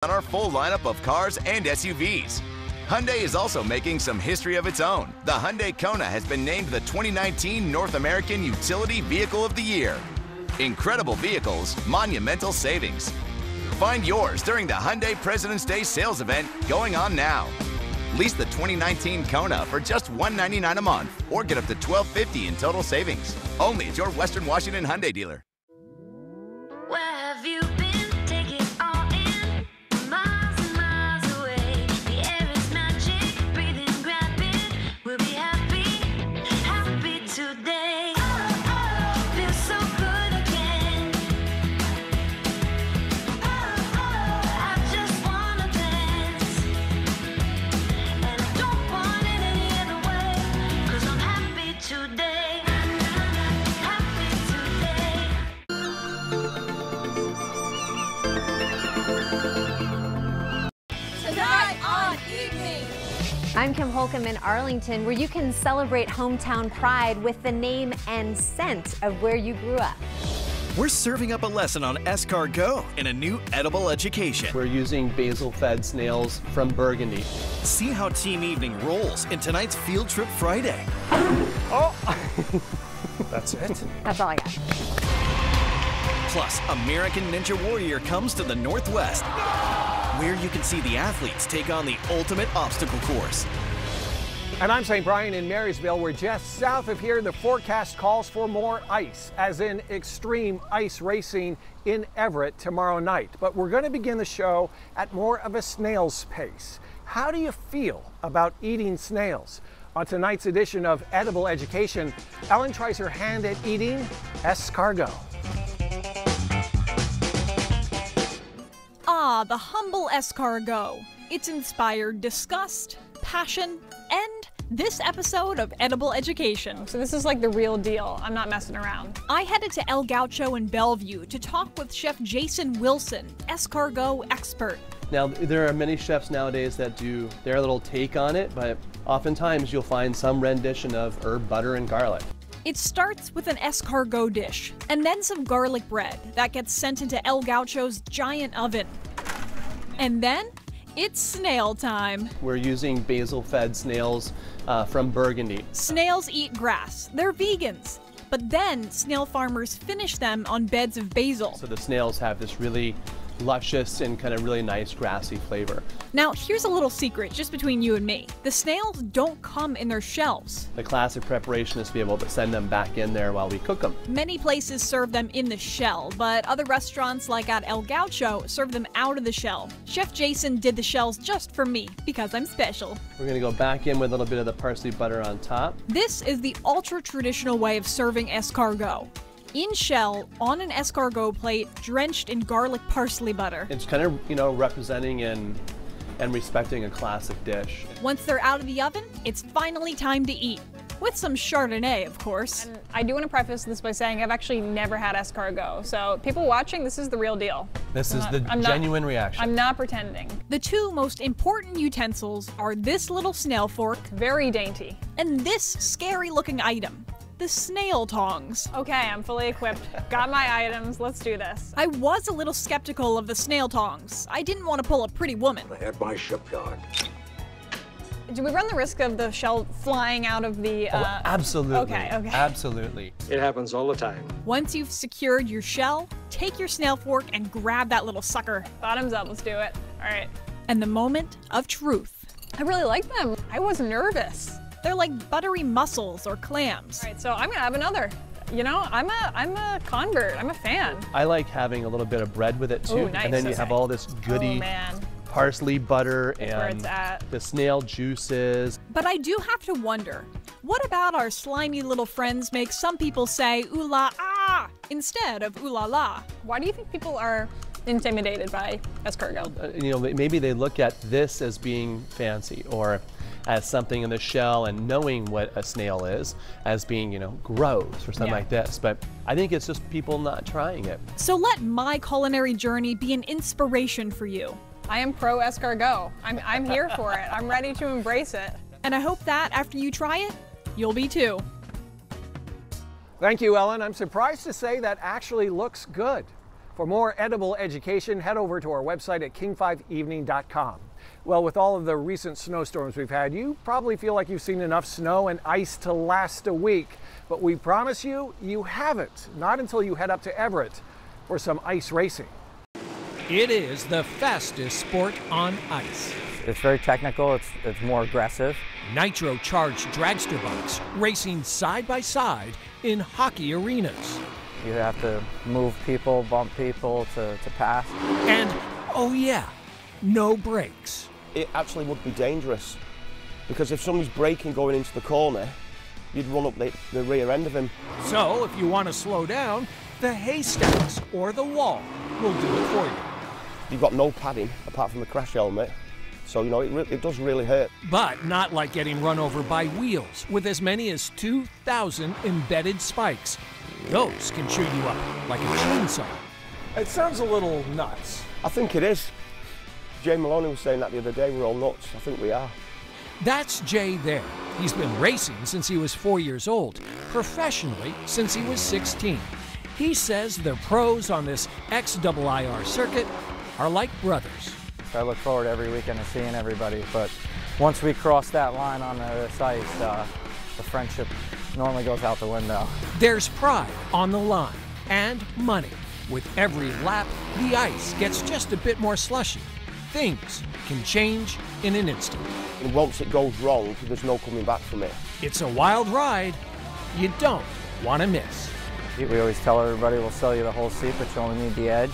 on our full lineup of cars and SUVs. Hyundai is also making some history of its own. The Hyundai Kona has been named the 2019 North American Utility Vehicle of the Year. Incredible vehicles, monumental savings. Find yours during the Hyundai President's Day sales event going on now. Lease the 2019 Kona for just $199 a month or get up to $1,250 in total savings. Only at your Western Washington Hyundai dealer. Where have you been? Take it all in. Miles and miles away. The air is magic. Breathe in, grab it. We'll be happy, happy today. Oh, oh, feels so good again. Oh, oh, I just wanna dance. And I don't want it any other way. 'Cause I'm happy today. Happy today. Tonight on Evening. I'm Kim Holcomb in Arlington, where you can celebrate hometown pride with the name and scent of where you grew up. We're serving up a lesson on escargot in a new edible education. We're using basil-fed snails from Burgundy. See how Team Evening rolls in tonight's Field Trip Friday. Oh! That's it? That's all I got. Plus, American Ninja Warrior comes to the Northwest, where you can see the athletes take on the ultimate obstacle course. And I'm St. Bryan in Marysville. We're just south of here. The forecast calls for more ice, as in extreme ice racing in Everett tomorrow night. But we're going to begin the show at more of a snail's pace. How do you feel about eating snails? On tonight's edition of Edible Education, Ellen tries her hand at eating escargot. Ah, the humble escargot. It's inspired disgust, passion, and this episode of Edible Education. So this is like the real deal. I'm not messing around. I headed to El Gaucho in Bellevue to talk with Chef Jason Wilson, escargot expert. Now, there are many chefs nowadays that do their little take on it, but oftentimes you'll find some rendition of herb butter and garlic. It starts with an escargot dish, and then some garlic bread that gets sent into El Gaucho's giant oven. And then, it's snail time. We're using basil-fed snails from Burgundy. Snails eat grass. They're vegans. But then, snail farmers finish them on beds of basil. So the snails have this really luscious and kind of really nice grassy flavor. Now, here's a little secret just between you and me. The snails don't come in their shells. The classic preparation is to be able to send them back in there while we cook them. Many places serve them in the shell, but other restaurants like at El Gaucho serve them out of the shell. Chef Jason did the shells just for me, because I'm special. We're going to go back in with a little bit of the parsley butter on top. This is the ultra-traditional way of serving escargot. In shell, on an escargot plate, drenched in garlic parsley butter. It's kind of, representing and respecting a classic dish. Once they're out of the oven, it's finally time to eat. With some Chardonnay, of course. And I do want to preface this by saying I've actually never had escargot. So people watching, this is the real deal. This is the genuine reaction. I'm not pretending. The two most important utensils are this little snail fork, Very dainty. and this scary-looking item, the snail tongs. Okay, I'm fully equipped. Got my items. Let's do this. I was a little skeptical of the snail tongs. I didn't want to pull a pretty woman. At my shipyard. Do we run the risk of the shell flying out of the... Absolutely. Okay. Absolutely. It happens all the time. Once you've secured your shell, take your snail fork and grab that little sucker. Bottoms up. Let's do it. All right. And the moment of truth. I really like them. I was nervous. They're like buttery mussels or clams. All right, so I'm gonna have another. I'm a convert. I'm a fan. I like having a little bit of bread with it too. Ooh, nice. And then you have all this goody parsley butter That's where and it's at. the snail juices. But I do have to wonder, what about our slimy little friends make some people say ooh la ah instead of ooh la la? Why do you think people are intimidated by escargot? Maybe they look at this as being fancy, or as something in the shell, and knowing what a snail is as being, gross or something like this. But I think it's just people not trying it. So let my culinary journey be an inspiration for you. I am pro escargot. I'm here for it. I'm ready to embrace it. And I hope that after you try it, you'll be too. Thank you, Ellen. I'm surprised to say that actually looks good. For more edible education, head over to our website at king5evening.com. Well, with all of the recent snowstorms we've had, you probably feel like you've seen enough snow and ice to last a week. But we promise you, you haven't. Not until you head up to Everett for some ice racing. It is the fastest sport on ice. It's very technical, it's more aggressive. Nitro-charged dragster bikes racing side by side in hockey arenas. You have to move people, bump people to pass. And, oh yeah, no brakes. It actually would be dangerous, because if somebody's braking going into the corner, you'd run up the rear end of him. So if you want to slow down, the haystacks or the wall will do it for you. You've got no padding apart from a crash helmet, so you know it does really hurt. But not like getting run over by wheels with as many as 2,000 embedded spikes. Those can chew you up like a chainsaw. It sounds a little nuts. I think it is. Jay Maloney was saying that the other day, we're all nuts. I think we are. That's Jay there. He's been racing since he was 4 years old, professionally since he was 16. He says the pros on this XIIR circuit are like brothers. I look forward every weekend to seeing everybody, but once we cross that line on this ice, the friendship normally goes out the window. There's pride on the line and money. With every lap, the ice gets just a bit more slushy. Things can change in an instant. And once it goes wrong, there's no coming back from it. It's a wild ride you don't want to miss. We always tell everybody we'll sell you the whole seat, but you only need the edge.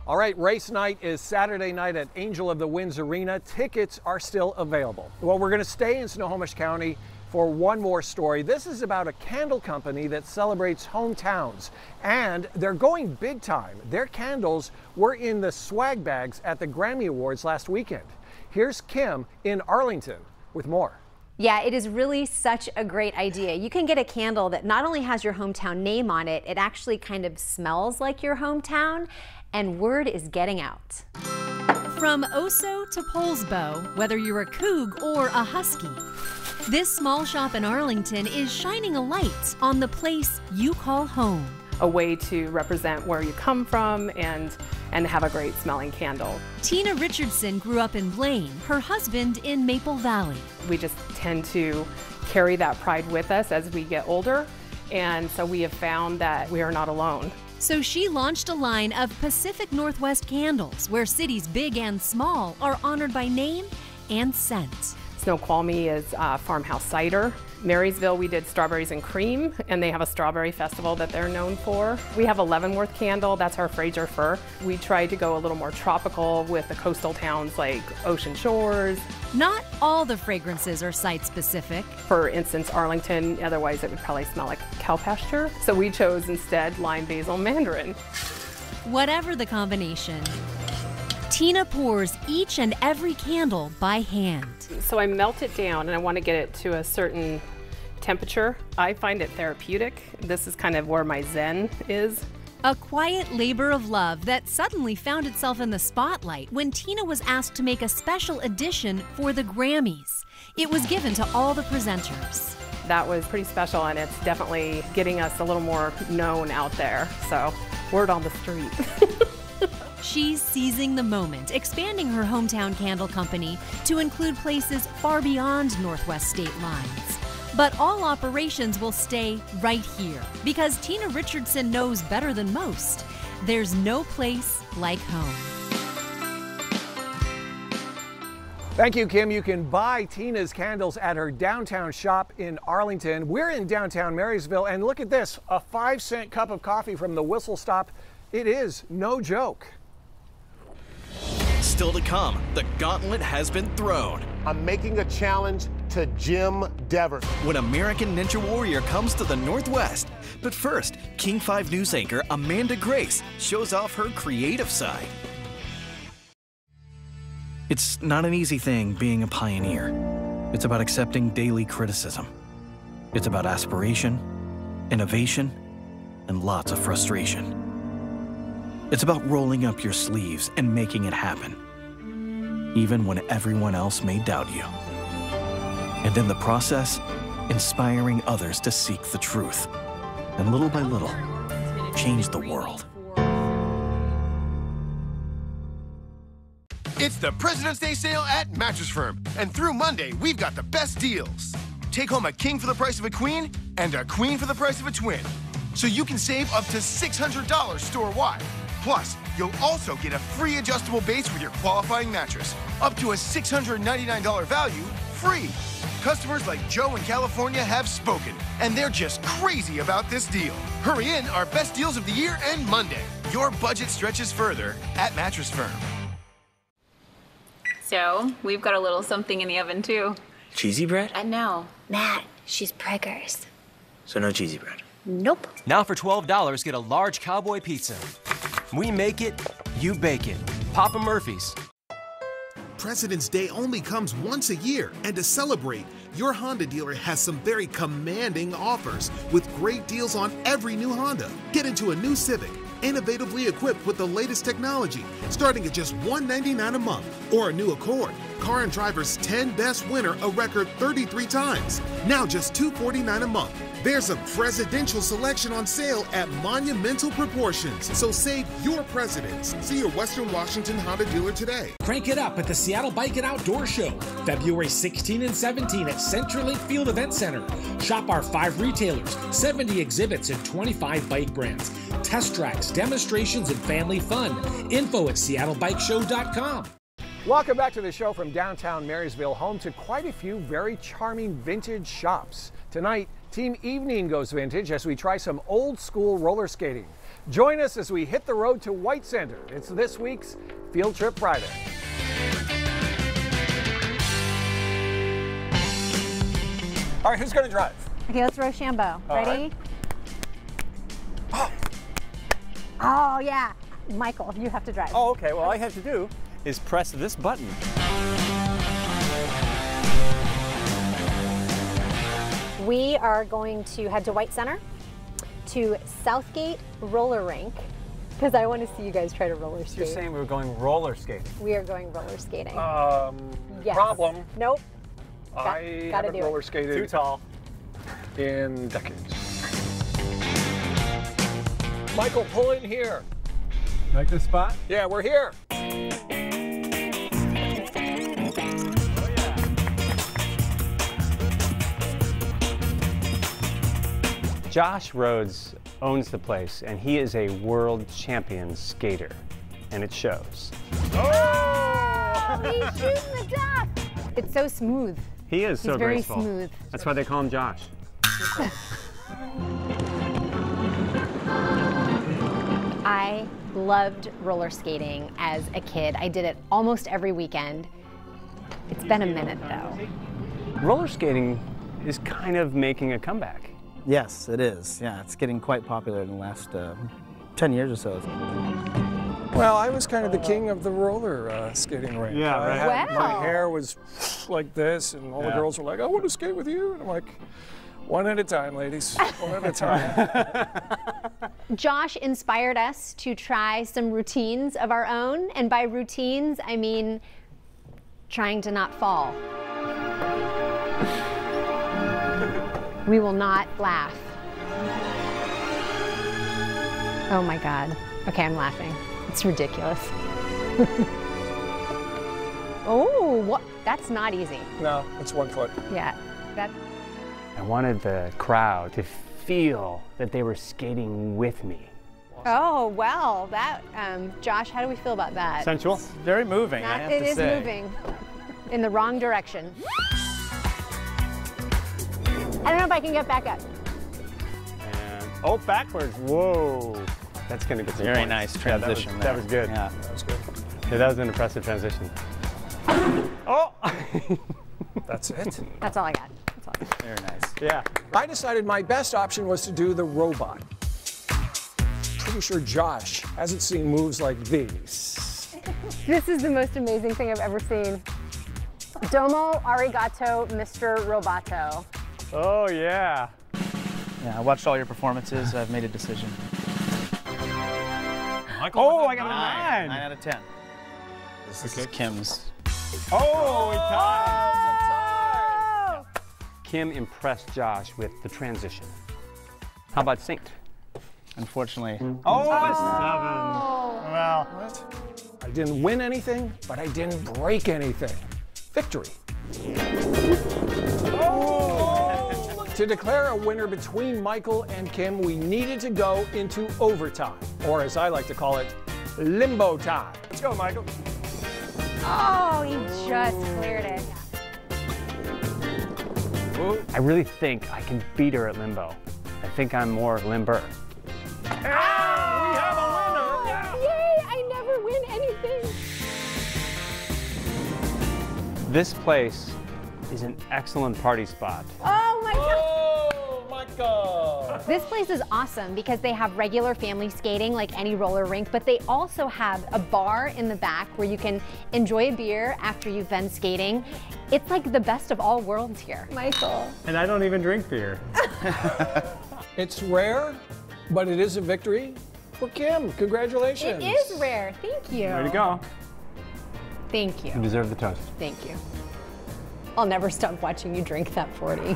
All right, race night is Saturday night at Angel of the Winds Arena. Tickets are still available. Well, we're going to stay in Snohomish County for one more story. This is about a candle company that celebrates hometowns, and they're going big time. Their candles were in the swag bags at the Grammy Awards last weekend. Here's Kim in Arlington with more. Yeah, it is really such a great idea. You can get a candle that not only has your hometown name on it, it actually kind of smells like your hometown, and word is getting out. From Oso to Poulsbo, whether you're a Coug or a Husky, this small shop in Arlington is shining a light on the place you call home. A way to represent where you come from and have a great smelling candle. Tina Richardson grew up in Blaine, her husband in Maple Valley. We just tend to carry that pride with us as we get older, and so we have found that we are not alone. So she launched a line of Pacific Northwest candles where cities big and small are honored by name and scent. Snoqualmie is farmhouse cider. Marysville, we did strawberries and cream, and they have a strawberry festival that they're known for. We have a Leavenworth candle, that's our Fraser fir. We tried to go a little more tropical with the coastal towns like Ocean Shores. Not all the fragrances are site-specific. For instance, Arlington, otherwise it would probably smell like cow pasture. So we chose instead lime basil mandarin. Whatever the combination, Tina pours each and every candle by hand. So I melt it down and I want to get it to a certain temperature. I find it therapeutic. This is kind of where my zen is. A quiet labor of love that suddenly found itself in the spotlight when Tina was asked to make a special edition for the Grammys. It was given to all the presenters. That was pretty special, and it's definitely getting us a little more known out there. So, word on the street. She's seizing the moment, expanding her hometown candle company to include places far beyond Northwest state lines. But all operations will stay right here because Tina Richardson knows better than most. There's no place like home. Thank you, Kim. You can buy Tina's candles at her downtown shop in Arlington. We're in downtown Marysville, and look at this, a 5-cent cup of coffee from the Whistle Stop. It is no joke. Still to come, the gauntlet has been thrown. I'm making a challenge to Jim Devers. When American Ninja Warrior comes to the Northwest. But first, King 5 News anchor Amanda Grace shows off her creative side. It's not an easy thing being a pioneer. It's about accepting daily criticism. It's about aspiration, innovation, and lots of frustration. It's about rolling up your sleeves and making it happen, even when everyone else may doubt you. And in the process, inspiring others to seek the truth. And little by little, change the world. It's the President's Day sale at Mattress Firm, and through Monday, we've got the best deals. Take home a king for the price of a queen and a queen for the price of a twin. So you can save up to $600 store-wide. Plus, you'll also get a free adjustable base with your qualifying mattress. Up to a $699 value, free. Customers like Joe in California have spoken, and they're just crazy about this deal. Hurry in, our best deals of the year end Monday. Your budget stretches further at Mattress Firm. So, we've got a little something in the oven, too. Cheesy bread? No. Matt, she's preggers. So no cheesy bread. Nope. Now for $12, get a large cowboy pizza. We make it, you bake it. Papa Murphy's. President's Day only comes once a year, and to celebrate, your Honda dealer has some very commanding offers with great deals on every new Honda. Get into a new Civic, innovatively equipped with the latest technology, starting at just $199 a month, or a new Accord. Car and Driver's 10 Best winner a record 33 times, now just $249 a month. There's a presidential selection on sale at monumental proportions, so save your presidents. See your Western Washington Honda dealer today. Crank it up at the Seattle Bike and Outdoor Show, February 16 and 17 at CenturyLink Field Event Center. Shop our 5 retailers, 70 exhibits, and 25 bike brands. Test tracks, demonstrations, and family fun. Info at seattlebikeshow.com. Welcome back to the show from downtown Marysville, home to quite a few very charming vintage shops. Tonight, Team Evening goes vintage as we try some old school roller skating. Join us as we hit the road to White Center. It's this week's Field Trip Friday. All right, who's going to drive? Okay, let's Rochambeau. All Ready? Right. Oh, yeah. Michael, you have to drive. Oh, okay. Well, all I have to do is press this button. We are going to head to White Center, to Southgate Roller Rink, because I want to see you guys try to roller skate. You're saying we were going roller skating? We are going roller skating. Yes. Problem. Nope. I gotta haven't do it. roller skated Too tall. in decades. Michael, pull in here. Like this spot? Yeah, we're here. Josh Rhodes owns the place, and he is a world champion skater, and it shows. Oh, he's shooting the duck. It's so smooth. He is so He's very graceful. smooth. That's why they call him Josh. I loved roller skating as a kid. I did it almost every weekend. It's been a minute though. Roller skating is kind of making a comeback. Yes, it is. Yeah, it's getting quite popular in the last 10 years or so. Well, I was kind of the king of the roller skating rink. Yeah, right. My hair was like this, and all the girls were like, I want to skate with you. And I'm like, one at a time, ladies. One at a time. Josh inspired us to try some routines of our own, and by routines, I mean trying to not fall. We will not laugh. Oh my God. Okay, I'm laughing. It's ridiculous. Oh, what? That's not easy. No, it's 1 foot. Yeah. I wanted the crowd to feel that they were skating with me. Oh, well, that, Josh, how do we feel about that? Sensual? Very moving, I have to say. It is moving in the wrong direction. I don't know if I can get back up. And, oh, backwards. Whoa. That's going to get some Very points. nice transition That was good. Yeah. That was good. Yeah, that was an impressive transition. Oh! That's it. That's all I got. That's all I got. Very nice. Yeah. I decided my best option was to do the robot. Pretty sure Josh hasn't seen moves like these. This is the most amazing thing I've ever seen. Domo arigato, Mr. Roboto. Oh, yeah. Yeah, I watched all your performances. I've made a decision. Michael, oh, I got a 9. 9 out of 10. This is Kim's. Oh, we tied. Kim impressed Josh with the transition. How about Saint? unfortunately. Oh, 7. Well, I didn't win anything, but I didn't break anything. Victory. Oh! To declare a winner between Michael and Kim, we needed to go into overtime, or as I like to call it, limbo time. Let's go, Michael. Oh, he just cleared it. I really think I can beat her at limbo. I think I'm more limber. We have a winner! Yay, I never win anything. This place is an excellent party spot. Oh my God. Oh, Michael! This place is awesome because they have regular family skating like any roller rink, but they also have a bar in the back where you can enjoy a beer after you've been skating. It's like the best of all worlds here. Michael. And I don't even drink beer. It's rare, but it is a victory for Kim. Congratulations. It is rare. Thank you. Way to go. Thank you. You deserve the toast. Thank you. I'll never stop watching you drink that 40.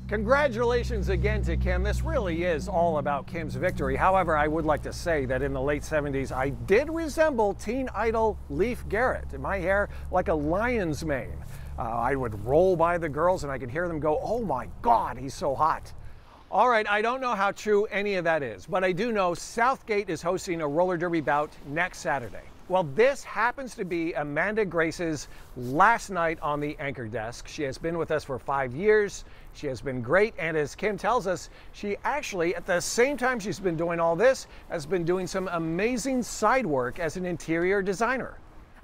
Congratulations again to Kim. This really is all about Kim's victory. However, I would like to say that in the late 70s, I did resemble teen idol Leif Garrett. In my hair, like a lion's mane. I would roll by the girls and I could hear them go, "Oh my God, he's so hot." All right, I don't know how true any of that is, but I do know Southgate is hosting a roller derby bout next Saturday. Well, this happens to be Amanda Grace's last night on the anchor desk. She has been with us for 5 years. She has been great, and as Kim tells us, she actually, at the same time she's been doing all this, has been doing some amazing side work as an interior designer.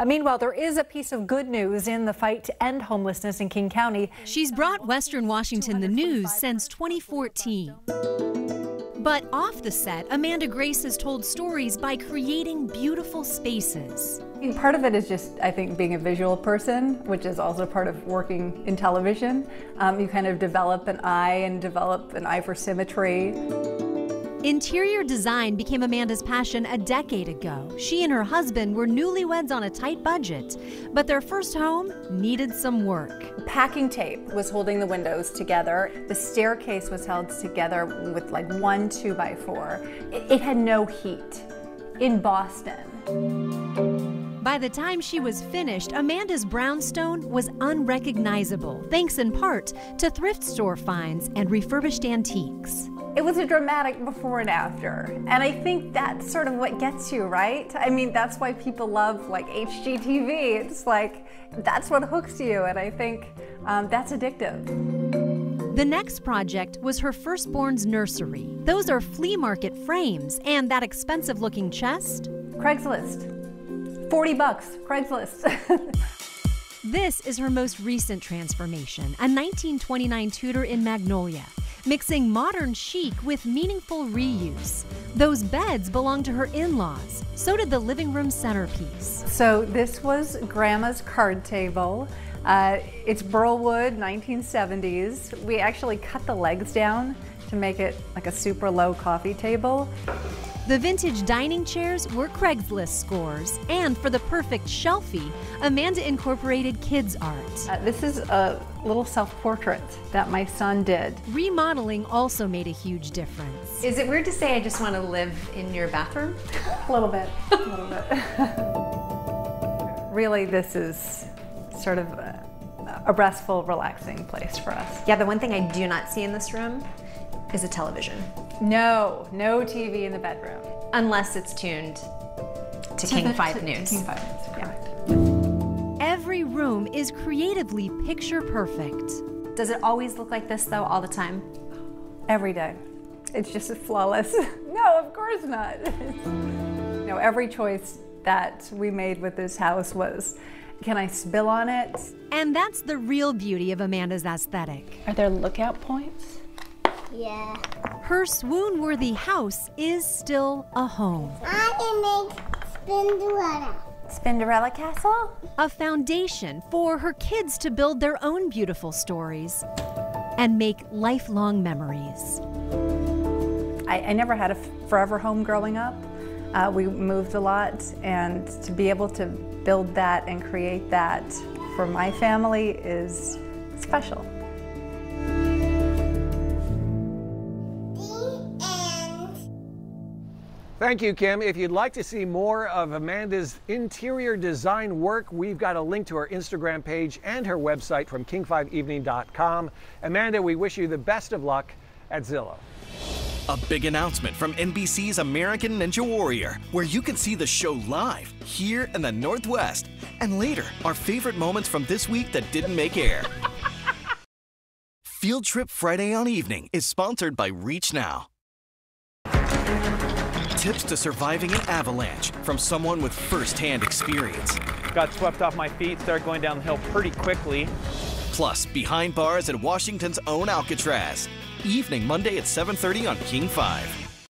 Meanwhile, there is a piece of good news in the fight to end homelessness in King County. She's brought Western Washington the news since 2014. But off the set, Amanda Grace has told stories by creating beautiful spaces. Part of it is just, I think, being a visual person, which is also part of working in television. You kind of develop an eye for symmetry. Interior design became Amanda's passion a decade ago. She and her husband were newlyweds on a tight budget, but their first home needed some work. Packing tape was holding the windows together. The staircase was held together with like 1 2x4. It had no heat in Boston. By the time she was finished, Amanda's brownstone was unrecognizable, thanks in part to thrift store finds and refurbished antiques. It was a dramatic before and after, and I think that's sort of what gets you, right? I mean, that's why people love like HGTV. It's like, that's what hooks you, and I think that's addictive. The next project was her firstborn's nursery. Those are flea market frames, and that expensive-looking chest? Craigslist. $40, Craigslist. This is her most recent transformation, a 1929 Tudor in Magnolia, mixing modern chic with meaningful reuse. Those beds belong to her in-laws. So did the living room centerpiece. So this was Grandma's card table. It's burlwood, 1970s. We actually cut the legs down to make it like a super low coffee table. The vintage dining chairs were Craigslist scores, and for the perfect shelfie, Amanda incorporated kids' art. This is a little self-portrait that my son did. Remodeling also made a huge difference. Is it weird to say I just want to live in your bathroom? A little bit, a little bit. Really, this is sort of a restful, relaxing place for us. Yeah, the one thing I do not see in this room is a television. No TV in the bedroom. Unless it's tuned to King 5 News. King 5 News, correct. Every room is creatively picture perfect. Does it always look like this though, all the time? Every day. It's just flawless. No, of course not. No, every choice that we made with this house was, can I spill on it? And that's the real beauty of Amanda's aesthetic. Are there lookout points? Yeah. Her swoon-worthy house is still a home. I can make Spinderella. Spinderella Castle? A foundation for her kids to build their own beautiful stories and make lifelong memories. I never had a forever home growing up. We moved a lot, and to be able to build that and create that for my family is special. Thank you, Kim. If you'd like to see more of Amanda's interior design work, we've got a link to her Instagram page and her website from king5evening.com. Amanda, we wish you the best of luck at Zillow. A big announcement from NBC's American Ninja Warrior, where you can see the show live here in the Northwest. And later, our favorite moments from this week that didn't make air. Field Trip Friday on Evening is sponsored by Reach Now. Tips to surviving an avalanche from someone with first-hand experience. Got swept off my feet, started going down the hill pretty quickly. Plus, behind bars at Washington's own Alcatraz. Evening Monday at 7:30 on King 5.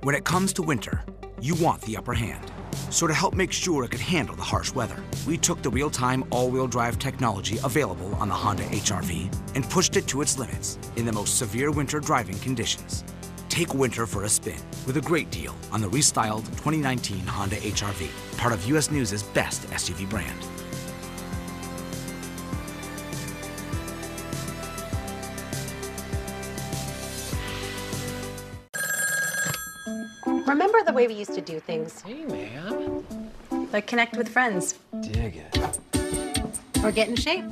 When it comes to winter, you want the upper hand. So to help make sure it could handle the harsh weather, we took the real-time all-wheel drive technology available on the Honda HR-V and pushed it to its limits in the most severe winter driving conditions. Take winter for a spin with a great deal on the restyled 2019 Honda HR-V, part of US News' best SUV brand. Remember the way we used to do things? Hey, man. Like connect with friends. Dig it. Or get in shape.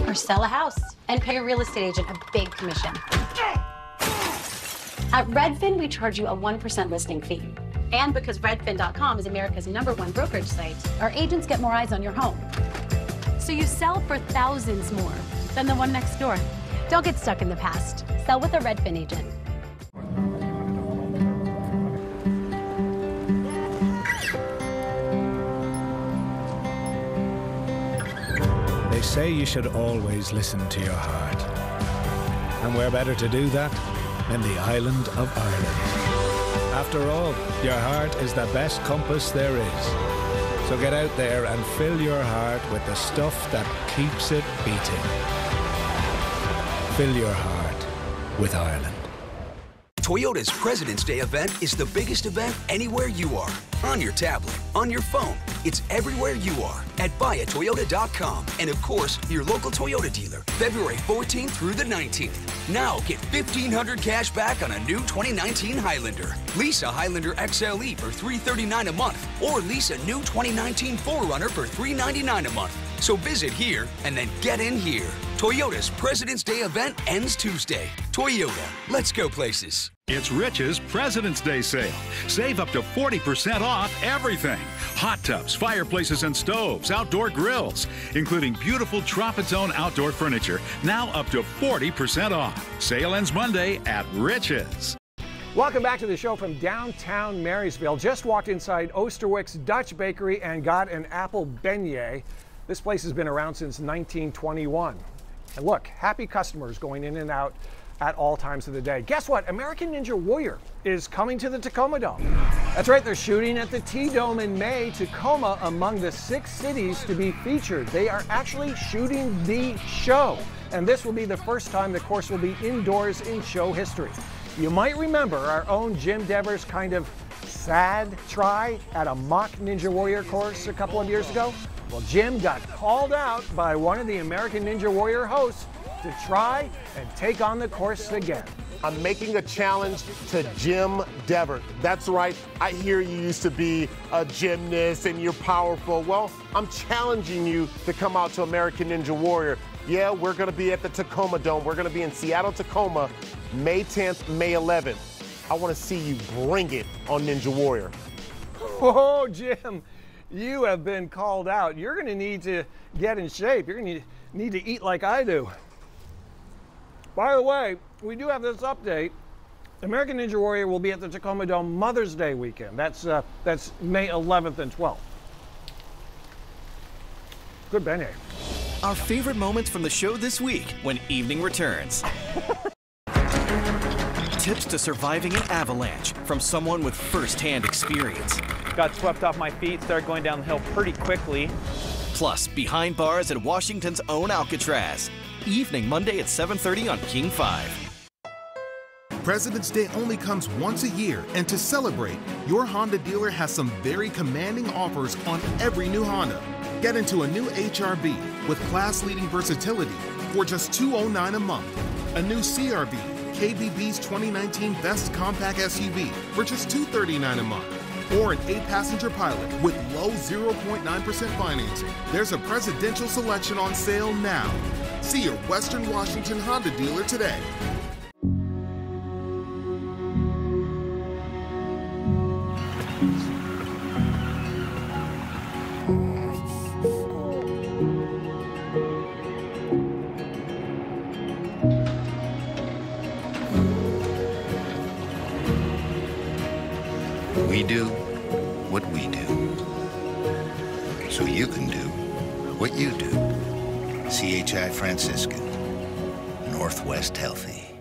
Or sell a house and pay a real estate agent a big commission. At Redfin, we charge you a 1% listing fee. And because Redfin.com is America's #1 brokerage site, our agents get more eyes on your home. So you sell for thousands more than the one next door. Don't get stuck in the past. Sell with a Redfin agent. They say you should always listen to your heart. And where better to do that than the island of Ireland. After all, your heart is the best compass there is. So get out there and fill your heart with the stuff that keeps it beating. Fill your heart with Ireland. Toyota's President's Day event is the biggest event anywhere you are. On your tablet, on your phone. It's everywhere you are at buyatoyota.com. And of course, your local Toyota dealer, February 14th through the 19th. Now get $1,500 cash back on a new 2019 Highlander. Lease a Highlander XLE for $339 a month. Or lease a new 2019 4Runner for $399 a month. So visit here and then get in here. Toyota's President's Day event ends Tuesday. Toyota, let's go places. It's Rich's President's Day sale. Save up to 40% off everything. Hot tubs, fireplaces and stoves, outdoor grills, including beautiful Tropicone outdoor furniture, now up to 40% off. Sale ends Monday at Rich's. Welcome back to the show from downtown Marysville. Just walked inside Osterwick's Dutch Bakery and got an apple beignet. This place has been around since 1921. And look, happy customers going in and out at all times of the day. Guess what? American Ninja Warrior is coming to the Tacoma Dome. That's right, they're shooting at the T-Dome in May. Tacoma among the 6 cities to be featured. They are actually shooting the show. And this will be the first time the course will be indoors in show history. You might remember our own Jim Devers' kind of sad try at a mock Ninja Warrior course a couple of years ago. Well, Jim got called out by one of the American Ninja Warrior hosts to try and take on the course again. I'm making a challenge to Jim Devers. That's right, I hear you used to be a gymnast and you're powerful. Well, I'm challenging you to come out to American Ninja Warrior. Yeah, we're gonna be at the Tacoma Dome. We're gonna be in Seattle, Tacoma, May 10th, May 11th. I wanna see you bring it on Ninja Warrior. Oh, Jim, you have been called out. You're gonna need to get in shape. You're gonna need to eat like I do. By the way, we do have this update. American Ninja Warrior will be at the Tacoma Dome Mother's Day weekend. That's May 11th and 12th. Good beignet. Our favorite moments from the show this week when evening returns. Tips to surviving an avalanche from someone with first-hand experience. Got swept off my feet, started going down the hill pretty quickly. Plus, behind bars at Washington's own Alcatraz. Evening Monday at 7:30 on King 5. President's Day only comes once a year, and to celebrate, your Honda dealer has some very commanding offers on every new Honda. Get into a new HR-V with class-leading versatility for just $209 a month, a new CR-V KBB's 2019 Best Compact SUV for just $239 a month. Or an 8-passenger Pilot with low 0.9% financing. There's a presidential selection on sale now. See your Western Washington Honda dealer today. We do what we do, so you can do what you do. CHI Franciscan, Northwest Healthy.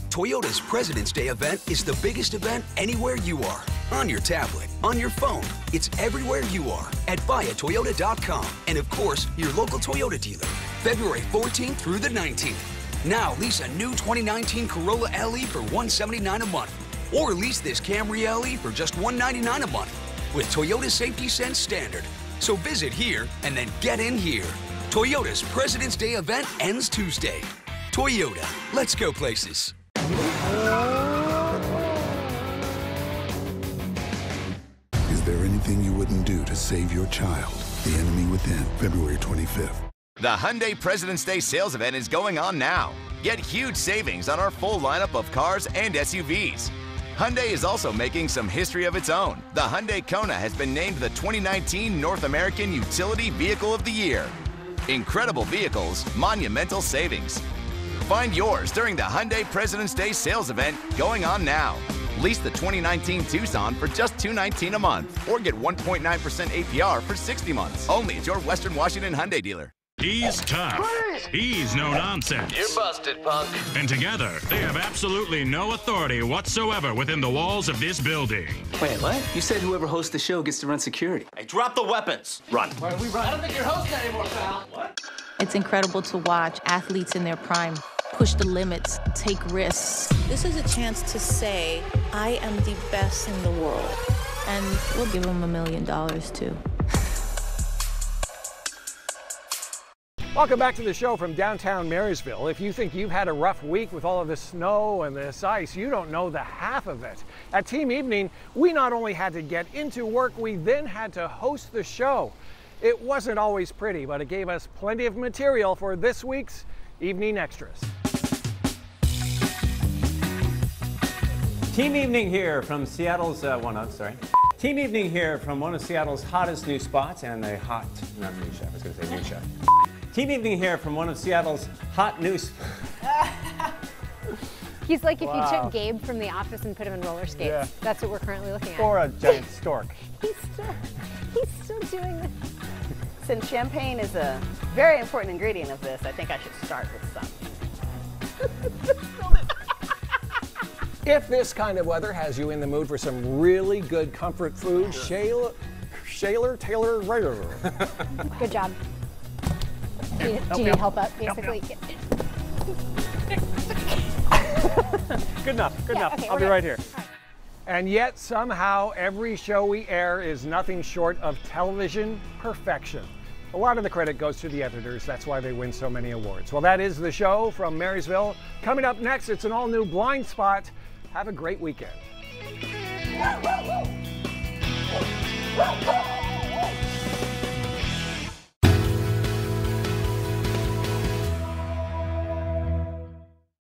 Toyota's President's Day event is the biggest event anywhere you are. On your tablet, on your phone, it's everywhere you are at buyatoyota.com. And of course, your local Toyota dealer. February 14th through the 19th. Now lease a new 2019 Corolla LE for $179 a month. Or lease this Camry LE for just $199 a month with Toyota Safety Sense Standard. So visit here and then get in here. Toyota's President's Day event ends Tuesday. Toyota, let's go places. Is there anything you wouldn't do to save your child? The Enemy Within, February 25th. The Hyundai President's Day sales event is going on now. Get huge savings on our full lineup of cars and SUVs. Hyundai is also making some history of its own. The Hyundai Kona has been named the 2019 North American Utility Vehicle of the Year. Incredible vehicles, monumental savings. Find yours during the Hyundai President's Day sales event going on now. Lease the 2019 Tucson for just $219 a month or get 1.9% APR for 60 months. Only at your Western Washington Hyundai dealer. He's tough. He's no nonsense. You're busted, punk. And together, they have absolutely no authority whatsoever within the walls of this building. Wait, what? You said whoever hosts the show gets to run security. Hey, drop the weapons. Run. Why are we running? I don't think you're hosting anymore, pal. What? It's incredible to watch athletes in their prime push the limits, take risks. This is a chance to say, I am the best in the world. And we'll give them $1 million, too. Welcome back to the show from downtown Marysville. If you think you've had a rough week with all of this snow and this ice, you don't know the half of it. At Team Evening, we not only had to get into work, we then had to host the show. It wasn't always pretty, but it gave us plenty of material for this week's Evening Extras. Team Evening here from Seattle's, Team Evening here from one of Seattle's hottest new spots and the hot, not new chef, I was going to say new chef. Team Evening here from one of Seattle's hot new spots. He's like if you took Gabe from The Office and put him in roller skates. Yeah. That's what we're currently looking at. Or a giant stork. He's still doing this. Since champagne is a very important ingredient of this, I think I should start with some. If this kind of weather has you in the mood for some really good comfort food, Taylor. Good job. Do you need help up, basically? Good enough, good enough. Okay, I'll be right here. And yet, somehow, every show we air is nothing short of television perfection. A lot of the credit goes to the editors. That's why they win so many awards. Well, that is the show from Marysville. Coming up next, it's an all-new Blind Spot. Have a great weekend.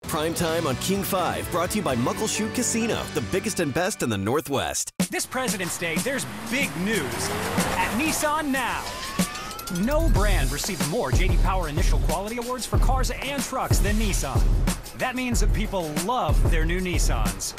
Prime Time on King 5, brought to you by Muckleshoot Casino, the biggest and best in the Northwest. This President's Day, there's big news at Nissan Now. No brand received more J.D. Power Initial Quality Awards for cars and trucks than Nissan. That means that people love their new Nissans.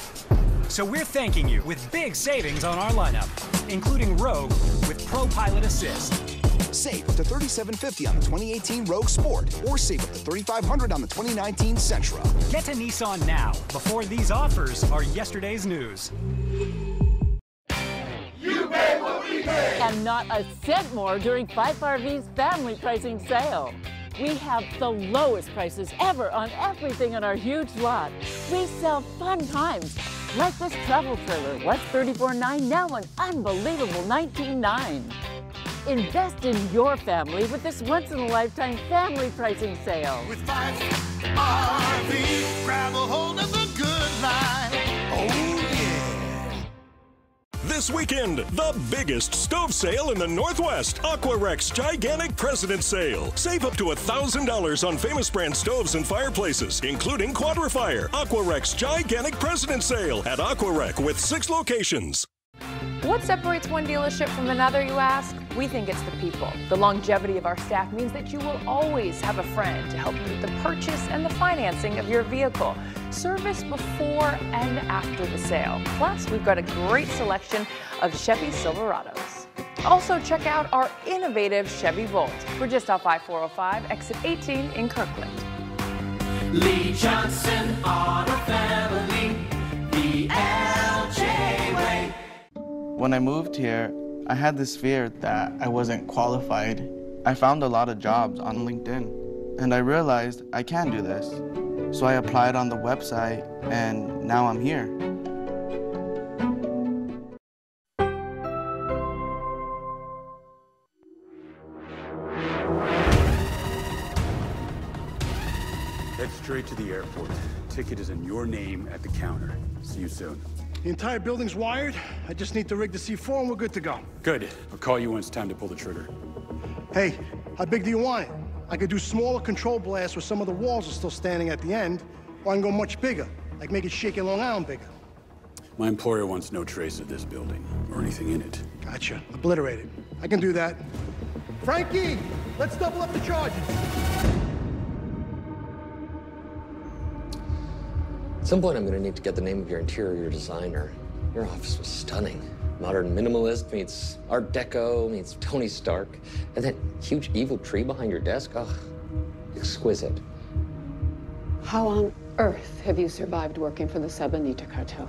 So we're thanking you with big savings on our lineup, including Rogue with Pro Pilot Assist. Save up to $3,750 on the 2018 Rogue Sport, or save up to $3,500 on the 2019 Sentra. Get to Nissan now, before these offers are yesterday's news. You pay what we pay! And not a cent more during Fife RV's family pricing sale. We have the lowest prices ever on everything in our huge lot. We sell fun times, like this travel trailer. What's $34.9, now an unbelievable $19.9. Invest in your family with this once-in-a-lifetime family pricing sale. With Fife RV, grab a hold of the line. Oh, yeah. This weekend, the biggest stove sale in the Northwest. Aquarec's gigantic President's Sale. Save up to $1,000 on famous brand stoves and fireplaces, including Quadrifire. Aquarec's gigantic President's Sale at Aquarec with 6 locations. What separates one dealership from another, you ask? We think it's the people. The longevity of our staff means that you will always have a friend to help you with the purchase and the financing of your vehicle. Service before and after the sale. Plus, we've got a great selection of Chevy Silverados. Also, check out our innovative Chevy Volt. We're just off I-405, exit 18 in Kirkland. Lee Johnson Auto Family, the LJ way. When I moved here, I had this fear that I wasn't qualified. I found a lot of jobs on LinkedIn, and I realized I can do this. So I applied on the website, and now I'm here. Head straight to the airport. Ticket is in your name at the counter. See you soon. The entire building's wired. I just need to rig the C4 and we're good to go. Good. I'll call you when it's time to pull the trigger. Hey, how big do you want it? I could do smaller control blasts where some of the walls are still standing at the end, or I can go much bigger, like make it Shaking Long Island bigger. My employer wants no trace of this building or anything in it. Gotcha. Obliterated. I can do that. Frankie, let's double up the charges. At some point, I'm going to need to get the name of your interior designer. Your office was stunning. Modern minimalist meets Art Deco meets Tony Stark. And that huge evil tree behind your desk, oh, exquisite. How on earth have you survived working for the Sabanita cartel?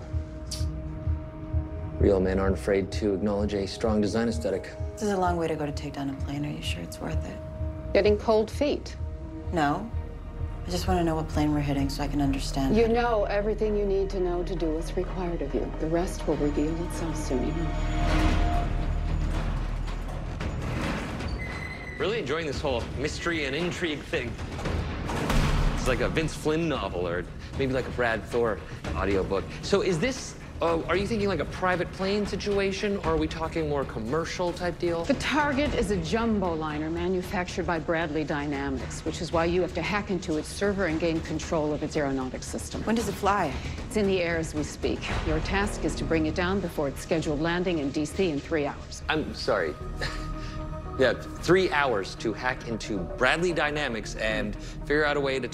Real men aren't afraid to acknowledge a strong design aesthetic. This is a long way to go to take down a plane. Are you sure it's worth it? Getting cold feet? No. I just want to know what plane we're hitting so I can understand. You know everything you need to know to do what's required of you. The rest will reveal itself soon enough. Really enjoying this whole mystery and intrigue thing. It's like a Vince Flynn novel or maybe like a Brad Thor audiobook. So is this, are you thinking like a private plane situation, or are we talking more commercial type deal? The target is a jumbo liner manufactured by Bradley Dynamics, which is why you have to hack into its server and gain control of its aeronautics system. When does it fly? It's in the air as we speak. Your task is to bring it down before its scheduled landing in D.C. in 3 hours. I'm sorry. Yeah, 3 hours to hack into Bradley Dynamics and figure out a way to